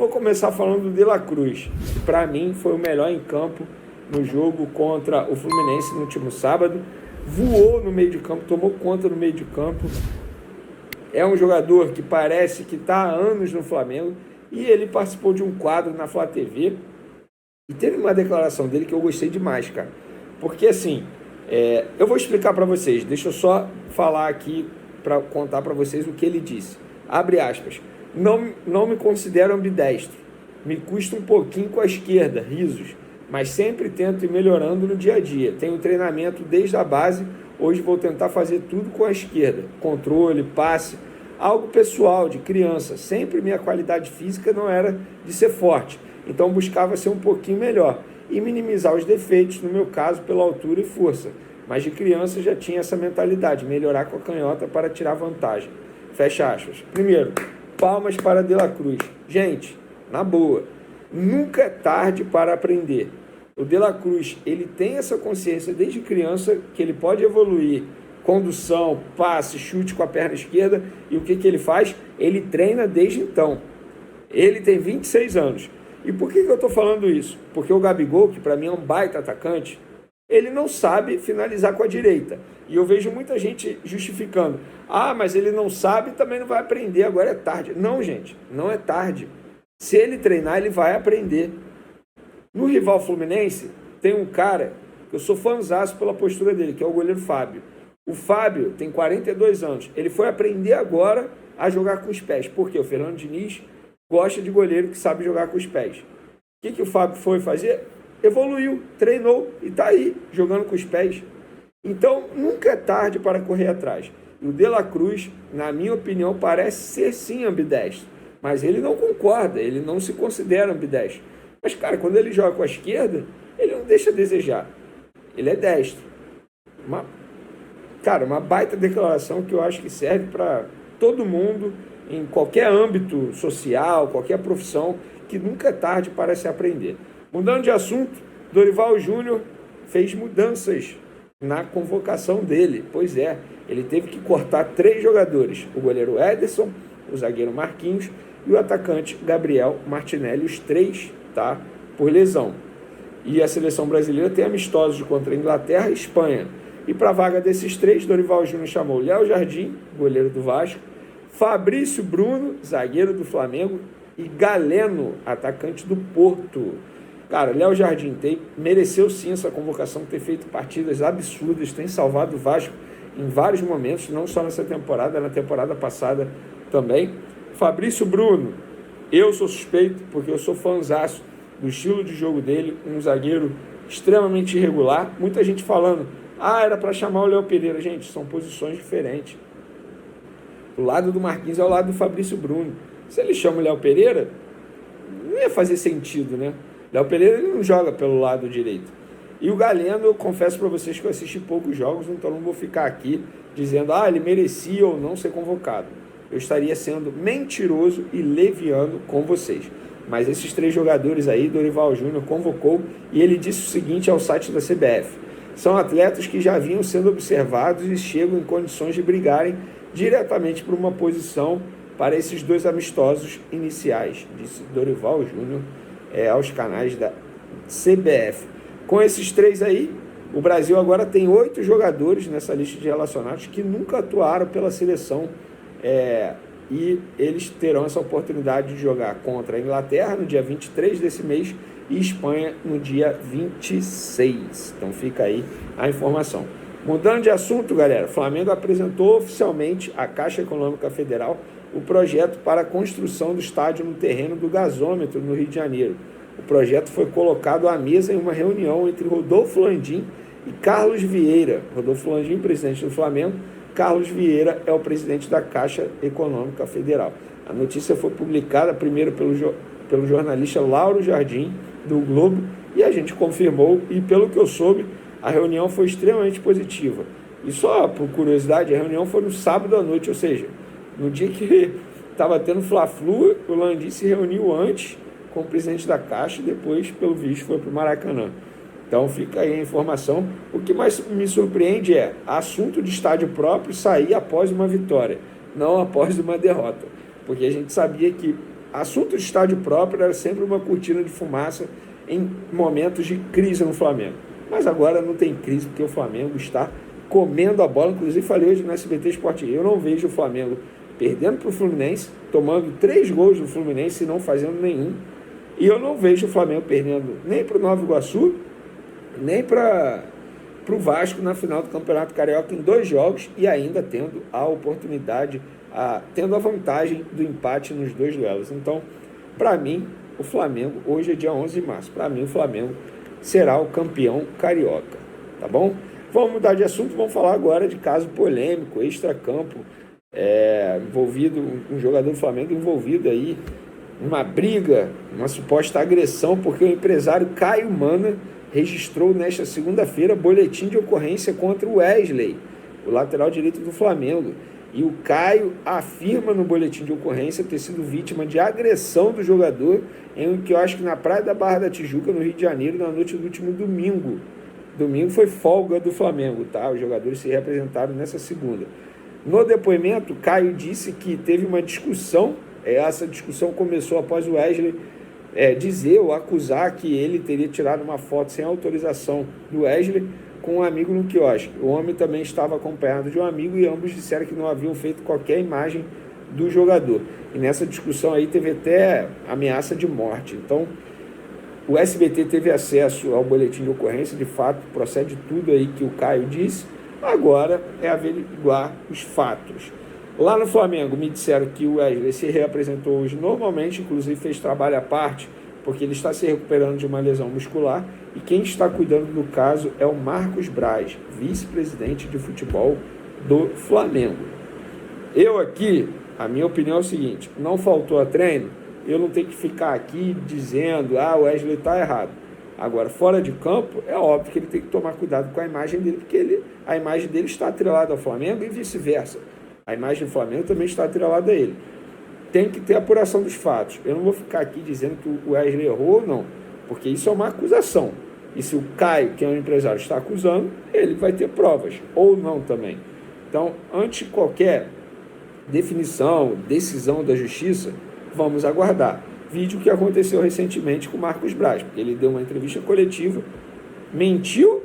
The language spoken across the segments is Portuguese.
vou começar falando do De La Cruz, que para mim foi o melhor em campo no jogo contra o Fluminense no último sábado. Voou no meio de campo, tomou conta no meio de campo. É um jogador que parece que está há anos no Flamengo e ele participou de um quadro na Flá TV e teve uma declaração dele que eu gostei demais, cara. Porque assim, eu vou explicar para vocês, deixa eu só falar aqui para contar para vocês o que ele disse. Abre aspas. Não me considero ambidestro. Me custa um pouquinho com a esquerda, risos, mas sempre tento ir melhorando no dia a dia. Tenho treinamento desde a base, hoje vou tentar fazer tudo com a esquerda. Controle, passe, algo pessoal, de criança. Sempre minha qualidade física não era de ser forte, então buscava ser um pouquinho melhor e minimizar os defeitos, no meu caso, pela altura e força. Mas de criança já tinha essa mentalidade, melhorar com a canhota para tirar vantagem. Fecha aspas. Primeiro, palmas para De La Cruz. Gente, na boa, nunca é tarde para aprender. O De La Cruz, ele tem essa consciência desde criança que ele pode evoluir condução, passe, chute com a perna esquerda. E o que ele faz? Ele treina desde então. Ele tem 26 anos. E por que eu estou falando isso? Porque o Gabigol, que para mim é um baita atacante, ele não sabe finalizar com a direita. E eu vejo muita gente justificando. Ah, mas ele não sabe, também não vai aprender, agora é tarde. Não, gente, não é tarde. Se ele treinar, ele vai aprender. No rival Fluminense, tem um cara que eu sou fãzaço pela postura dele, que é o goleiro Fábio. O Fábio tem 42 anos. Ele foi aprender agora a jogar com os pés. Porque o Fernando Diniz gosta de goleiro que sabe jogar com os pés. O que o Fábio foi fazer? Evoluiu, treinou e está aí, jogando com os pés. Então, nunca é tarde para correr atrás. E o De La Cruz, na minha opinião, parece ser sim ambidestro. Mas ele não concorda, ele não se considera ambidestro. Mas, cara, quando ele joga com a esquerda, ele não deixa a desejar. Ele é destro. Uma baita declaração que eu acho que serve para todo mundo, em qualquer âmbito social, qualquer profissão, que nunca é tarde para se aprender. Mudando de assunto, Dorival Júnior fez mudanças na convocação dele. Pois é, ele teve que cortar 3 jogadores. O goleiro Ederson, o zagueiro Marquinhos e o atacante Gabriel Martinelli. Os 3, por lesão. E a seleção brasileira tem amistosos contra a Inglaterra e Espanha. E para a vaga desses 3, Dorival Júnior chamou Léo Jardim, goleiro do Vasco, Fabrício Bruno, zagueiro do Flamengo, e Galeno, atacante do Porto. Cara, Léo Jardim mereceu sim essa convocação, ter feito partidas absurdas, tem salvado o Vasco em vários momentos, não só nessa temporada, na temporada passada também. Fabrício Bruno, eu sou suspeito, porque eu sou fãzaço do estilo de jogo dele, um zagueiro extremamente irregular. Muita gente falando, era para chamar o Léo Pereira. Gente, são posições diferentes. O lado do Marquinhos é o lado do Fabrício Bruno. Se ele chama o Léo Pereira, não ia fazer sentido, né? Léo Pereira ele não joga pelo lado direito. E o Galeno, eu confesso para vocês que eu assisti poucos jogos, então não vou ficar aqui dizendo, ele merecia ou não ser convocado. Eu estaria sendo mentiroso e leviano com vocês. Mas esses 3 jogadores aí, Dorival Júnior convocou e ele disse o seguinte ao site da CBF. São atletas que já vinham sendo observados e chegam em condições de brigarem diretamente por uma posição para esses 2 amistosos iniciais, disse Dorival Júnior aos canais da CBF. Com esses 3 aí, o Brasil agora tem 8 jogadores nessa lista de relacionados que nunca atuaram pela seleção e eles terão essa oportunidade de jogar contra a Inglaterra no dia 23 desse mês e Espanha no dia 26. Então fica aí a informação. Mudando de assunto, galera, o Flamengo apresentou oficialmente à Caixa Econômica Federal o projeto para a construção do estádio no terreno do gasômetro no Rio de Janeiro. O projeto foi colocado à mesa em uma reunião entre Rodolfo Landim e Carlos Vieira. Rodolfo Landim, presidente do Flamengo, Carlos Vieira é o presidente da Caixa Econômica Federal. A notícia foi publicada primeiro pelo jornalista Lauro Jardim, do Globo, e a gente confirmou, e pelo que eu soube, a reunião foi extremamente positiva. E só por curiosidade, a reunião foi no sábado à noite, ou seja, no dia que estava tendo Fla-Flu, o Landim se reuniu antes com o presidente da Caixa e depois, pelo visto, foi para o Maracanã. Então fica aí a informação. O que mais me surpreende é assunto de estádio próprio sair após uma vitória, não após uma derrota. Porque a gente sabia que assunto de estádio próprio era sempre uma cortina de fumaça em momentos de crise no Flamengo. Mas agora não tem crise, porque o Flamengo está comendo a bola. Inclusive, falei hoje no SBT Sport, eu não vejo o Flamengo perdendo para o Fluminense, tomando 3 gols do Fluminense e não fazendo nenhum. E eu não vejo o Flamengo perdendo nem para o Nova Iguaçu, nem para o Vasco na final do Campeonato Carioca em 2 jogos e ainda tendo a oportunidade, tendo a vantagem do empate nos 2 duelos. Então, para mim, o Flamengo, hoje é dia 11 de março, para mim o Flamengo será o campeão carioca, tá bom? Vamos mudar de assunto, vamos falar agora de caso polêmico, extracampo, envolvido, um jogador do Flamengo envolvido aí uma briga, uma suposta agressão, porque o empresário Caio Mana registrou nesta segunda-feira boletim de ocorrência contra o Wesley, o lateral direito do Flamengo. E o Caio afirma no boletim de ocorrência ter sido vítima de agressão do jogador em um quiosque na Praia da Barra da Tijuca, no Rio de Janeiro, na noite do último domingo. Domingo foi folga do Flamengo, tá? Os jogadores se representaram nessa segunda. No depoimento, Caio disse que teve uma discussão. Essa discussão começou após o Wesley dizer ou acusar que ele teria tirado uma foto sem autorização do Wesley com um amigo no quiosque. O homem também estava acompanhado de um amigo e ambos disseram que não haviam feito qualquer imagem do jogador. E nessa discussão aí teve até ameaça de morte. Então, o SBT teve acesso ao boletim de ocorrência, de fato, procede tudo aí que o Caio disse. Agora é averiguar os fatos. Lá no Flamengo me disseram que o Wesley se reapresentou hoje normalmente, inclusive fez trabalho à parte, porque ele está se recuperando de uma lesão muscular, e quem está cuidando do caso é o Marcos Braz, vice-presidente de futebol do Flamengo. Eu aqui, a minha opinião é o seguinte, não faltou a treino, eu não tenho que ficar aqui dizendo, o Wesley está errado. Agora, fora de campo, é óbvio que ele tem que tomar cuidado com a imagem dele, porque a imagem dele está atrelada ao Flamengo e vice-versa. A imagem do Flamengo também está atrelada a ele. Tem que ter apuração dos fatos. Eu não vou ficar aqui dizendo que o Wesley errou ou não, porque isso é uma acusação. E se o Caio, que é um empresário, está acusando, ele vai ter provas, ou não também. Então, antes de qualquer definição, decisão da justiça, vamos aguardar. Vídeo que aconteceu recentemente com o Marcos Braz, porque ele deu uma entrevista coletiva, mentiu,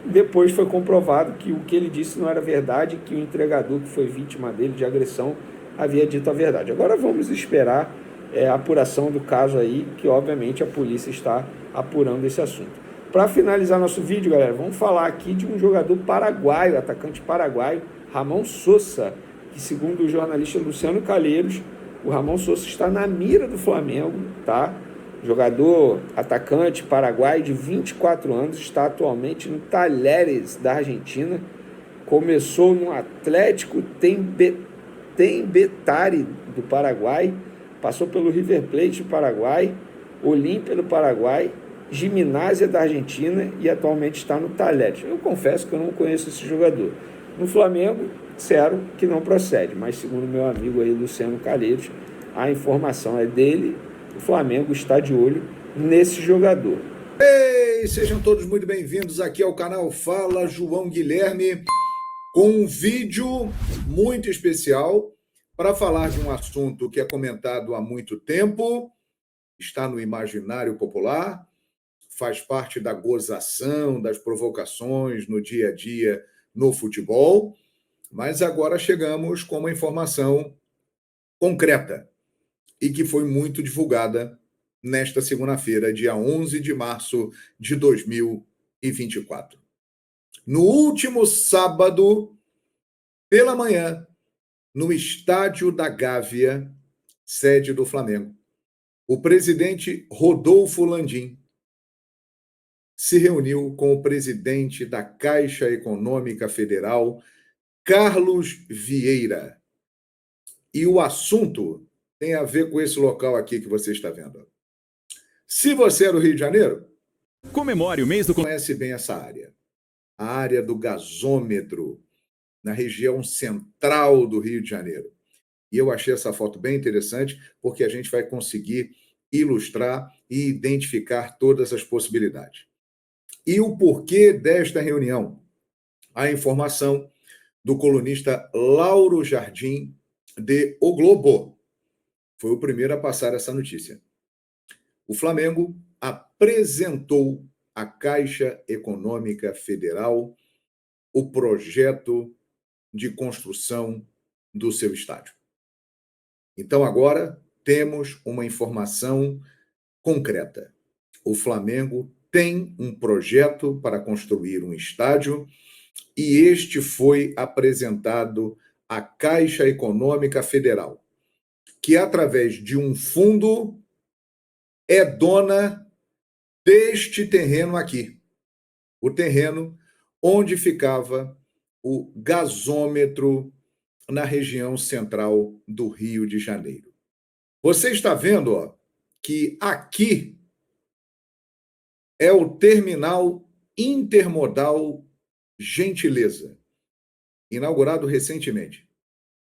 depois foi comprovado que o que ele disse não era verdade, que o entregador que foi vítima dele de agressão havia dito a verdade. Agora vamos esperar a apuração do caso aí, que obviamente a polícia está apurando esse assunto. Para finalizar nosso vídeo, galera, vamos falar aqui de um jogador paraguaio, atacante paraguaio, Ramon Sosa, que segundo o jornalista Luciano Calheiros, o Ramon Sosa está na mira do Flamengo, tá? Jogador, atacante paraguaio de 24 anos, está atualmente no Talleres da Argentina, começou no Atlético Tembetari do Paraguai, passou pelo River Plate do Paraguai, Olímpia do Paraguai, Gimnasia da Argentina e atualmente está no Talleres. Eu confesso que eu não conheço esse jogador. No Flamengo, disseram que não procede, mas segundo meu amigo aí, Luciano Calheiros, a informação é dele. O Flamengo está de olho nesse jogador. Ei, sejam todos muito bem-vindos aqui ao canal Fala João Guilherme, com um vídeo muito especial para falar de um assunto que é comentado há muito tempo, está no imaginário popular, faz parte da gozação, das provocações no dia a dia no futebol, mas agora chegamos com uma informação concreta e que foi muito divulgada nesta segunda-feira, dia 11 de março de 2024. No último sábado, pela manhã, no estádio da Gávea, sede do Flamengo, o presidente Rodolfo Landim se reuniu com o presidente da Caixa Econômica Federal, Carlos Vieira. E o assunto tem a ver com esse local aqui que você está vendo. Se você é do Rio de Janeiro, comemore o mês do... conhece bem essa área. A área do gasômetro, na região central do Rio de Janeiro. E eu achei essa foto bem interessante, porque a gente vai conseguir ilustrar e identificar todas as possibilidades. E o porquê desta reunião? A informação do colunista Lauro Jardim, de O Globo. foi o primeiro a passar essa notícia. O Flamengo apresentou à Caixa Econômica Federal o projeto de construção do seu estádio. Então, agora temos uma informação concreta. O Flamengo tem um projeto para construir um estádio e este foi apresentado à Caixa Econômica Federal, que, através de um fundo, é dona deste terreno aqui. O terreno onde ficava o gasômetro na região central do Rio de Janeiro. Você está vendo, ó, que aqui é o terminal intermodal Gentileza, inaugurado recentemente.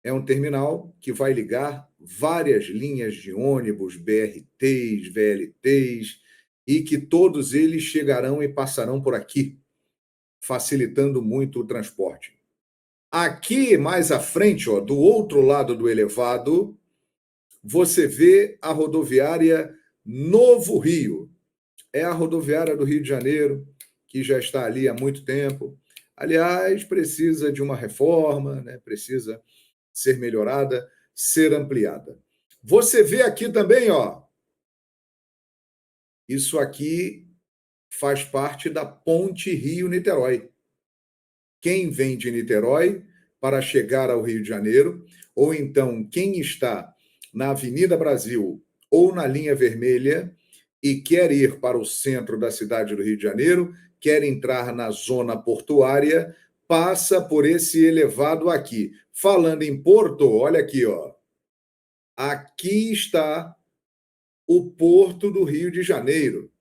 É um terminal que vai ligar várias linhas de ônibus, BRTs, VLTs, e que todos eles chegarão e passarão por aqui, facilitando muito o transporte. Aqui, mais à frente, ó, do outro lado do elevado, você vê a rodoviária Novo Rio. É a rodoviária do Rio de Janeiro, que já está ali há muito tempo. Aliás, precisa de uma reforma, né? Precisa ser melhorada, ser ampliada. Você vê aqui também, ó, isso aqui faz parte da Ponte Rio-Niterói. Quem vem de Niterói para chegar ao Rio de Janeiro, ou então quem está na Avenida Brasil ou na linha vermelha e quer ir para o centro da cidade do Rio de Janeiro, quer entrar na zona portuária, passa por esse elevado aqui. Falando em Porto, olha aqui, ó. Aqui está o Porto do Rio de Janeiro,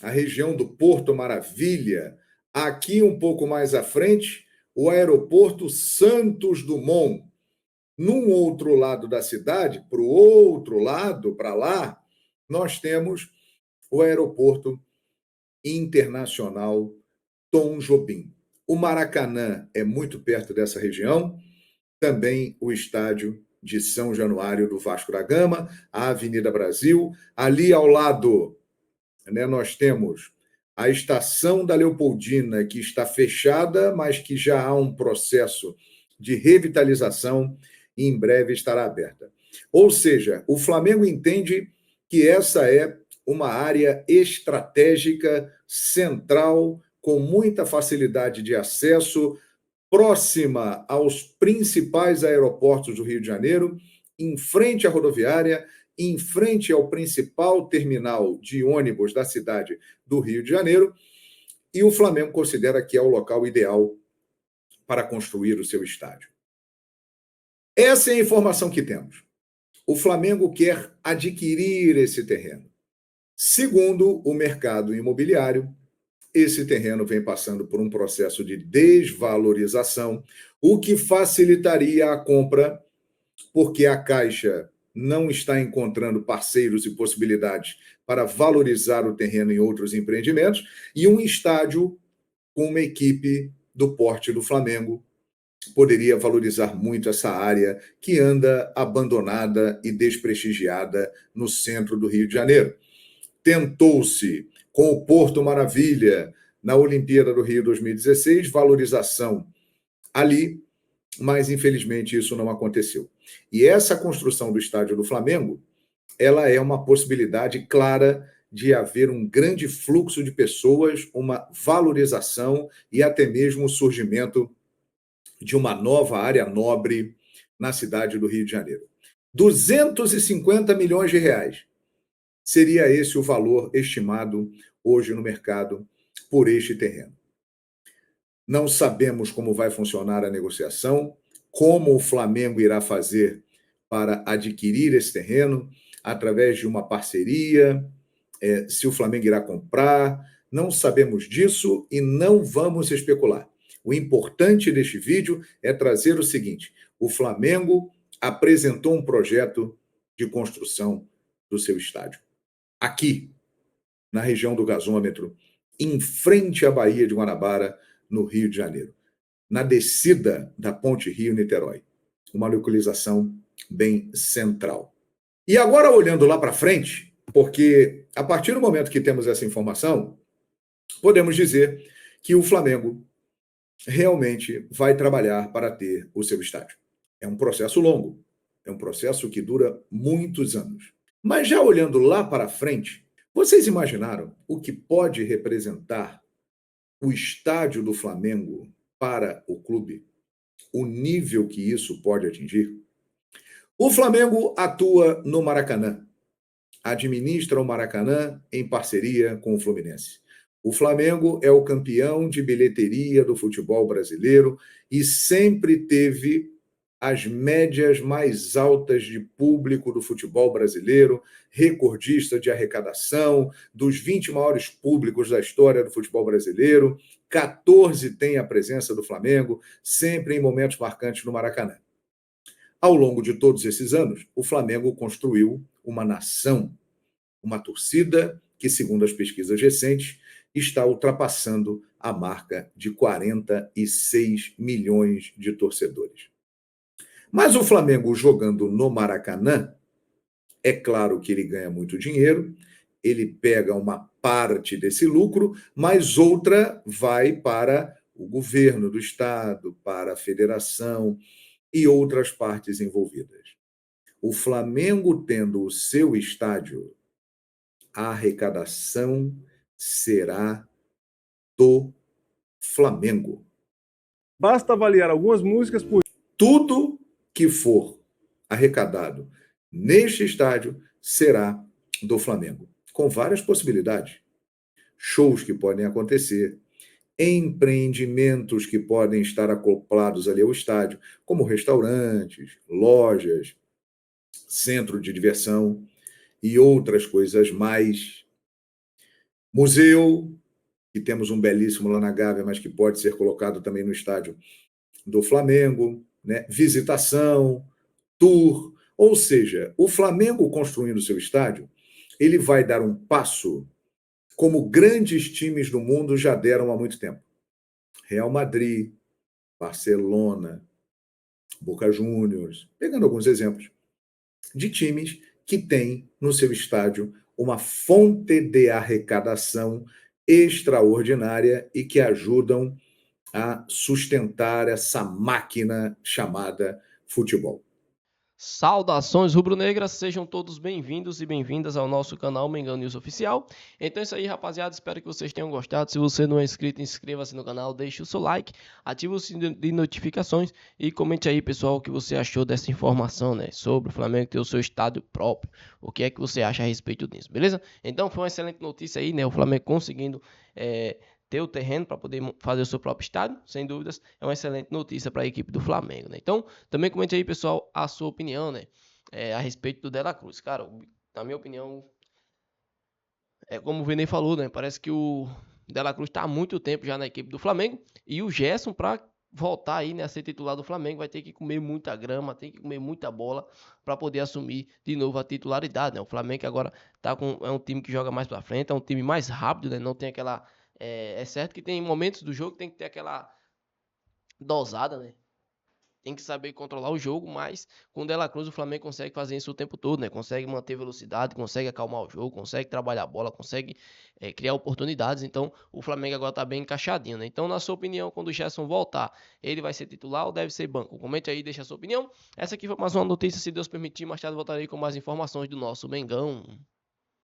a região do Porto Maravilha. Aqui, um pouco mais à frente, o aeroporto Santos Dumont. Num outro lado da cidade, para o outro lado, para lá, nós temos o aeroporto internacional Tom Jobim. O Maracanã é muito perto dessa região, também o estádio de São Januário do Vasco da Gama, a Avenida Brasil. Ali ao lado, né, nós temos a estação da Leopoldina, que está fechada, mas que já há um processo de revitalização e em breve estará aberta. Ou seja, o Flamengo entende que essa é uma área estratégica, central, com muita facilidade de acesso, próxima aos principais aeroportos do Rio de Janeiro, em frente à rodoviária, em frente ao principal terminal de ônibus da cidade do Rio de Janeiro, e o Flamengo considera que é o local ideal para construir o seu estádio. Essa é a informação que temos. O Flamengo quer adquirir esse terreno. Segundo o mercado imobiliário, esse terreno vem passando por um processo de desvalorização, o que facilitaria a compra, porque a Caixa não está encontrando parceiros e possibilidades para valorizar o terreno em outros empreendimentos, e um estádio com uma equipe do porte do Flamengo poderia valorizar muito essa área que anda abandonada e desprestigiada no centro do Rio de Janeiro. Tentou-se, com o Porto Maravilha, na Olimpíada do Rio 2016, valorização ali, mas infelizmente isso não aconteceu. E essa construção do estádio do Flamengo, ela é uma possibilidade clara de haver um grande fluxo de pessoas, uma valorização e até mesmo o surgimento de uma nova área nobre na cidade do Rio de Janeiro. 250 milhões de reais. Seria esse o valor estimado hoje no mercado por este terreno. Não sabemos como vai funcionar a negociação, como o Flamengo irá fazer para adquirir esse terreno, através de uma parceria, se o Flamengo irá comprar. Não sabemos disso e não vamos especular. O importante deste vídeo é trazer o seguinte: o Flamengo apresentou um projeto de construção do seu estádio. Aqui, na região do gasômetro, em frente à Baía de Guanabara, no Rio de Janeiro, na descida da Ponte Rio-Niterói. Uma localização bem central. E agora, olhando lá para frente, porque a partir do momento que temos essa informação, podemos dizer que o Flamengo realmente vai trabalhar para ter o seu estádio. É um processo longo, é um processo que dura muitos anos. Mas já olhando lá para frente, vocês imaginaram o que pode representar o estádio do Flamengo para o clube? O nível que isso pode atingir? O Flamengo atua no Maracanã, administra o Maracanã em parceria com o Fluminense. O Flamengo é o campeão de bilheteria do futebol brasileiro e sempre teve as médias mais altas de público do futebol brasileiro, recordista de arrecadação, dos 20 maiores públicos da história do futebol brasileiro, 14 tem a presença do Flamengo, sempre em momentos marcantes no Maracanã. Ao longo de todos esses anos, o Flamengo construiu uma nação, uma torcida que, segundo as pesquisas recentes, está ultrapassando a marca de 46 milhões de torcedores. Mas o Flamengo jogando no Maracanã, é claro que ele ganha muito dinheiro, ele pega uma parte desse lucro, mas outra vai para o governo do estado, para a federação e outras partes envolvidas. O Flamengo tendo o seu estádio, a arrecadação será do Flamengo. Basta avaliar algumas músicas por Tudo que for arrecadado neste estádio será do Flamengo, com várias possibilidades. Shows que podem acontecer, empreendimentos que podem estar acoplados ali ao estádio, como restaurantes, lojas, centro de diversão e outras coisas mais. Museu, que temos um belíssimo lá na Gávea, mas que pode ser colocado também no estádio do Flamengo, né? Visitação, tour, ou seja, o Flamengo construindo seu estádio, ele vai dar um passo como grandes times do mundo já deram há muito tempo. Real Madrid, Barcelona, Boca Juniors, pegando alguns exemplos, de times que têm no seu estádio uma fonte de arrecadação extraordinária e que ajudam a sustentar essa máquina chamada futebol. Saudações rubro-negras, sejam todos bem-vindos e bem-vindas ao nosso canal Mengão News Oficial. Então é isso aí, rapaziada, espero que vocês tenham gostado. Se você não é inscrito, inscreva-se no canal, deixe o seu like, ative o sininho de notificações e comente aí, pessoal, o que você achou dessa informação, né, sobre o Flamengo ter o seu estádio próprio. O que é que você acha a respeito disso, beleza? Então foi uma excelente notícia aí, né, o Flamengo conseguindo ter o terreno para poder fazer o seu próprio estádio, sem dúvidas, é uma excelente notícia para a equipe do Flamengo, né? Então, também comente aí, pessoal, a sua opinião, né, a respeito do De La Cruz. Cara, na minha opinião, é como o Vene falou, né, parece que o De La Cruz está há muito tempo já na equipe do Flamengo e o Gerson, para voltar aí, né, a ser titular do Flamengo, vai ter que comer muita grama, tem que comer muita bola para poder assumir de novo a titularidade, né? O Flamengo agora é um time que joga mais para frente, é um time mais rápido, né? Não tem aquela é certo que tem momentos do jogo que tem que ter aquela dosada, né? Tem que saber controlar o jogo, mas com o De La Cruz o Flamengo consegue fazer isso o tempo todo, né? Consegue manter velocidade, consegue acalmar o jogo, consegue trabalhar a bola, consegue criar oportunidades. Então o Flamengo agora tá bem encaixadinho, né? Então, na sua opinião, quando o Gerson voltar, ele vai ser titular ou deve ser banco? Comente aí, deixa a sua opinião. Essa aqui foi mais uma notícia, se Deus permitir, mais tarde voltarei com mais informações do nosso Mengão.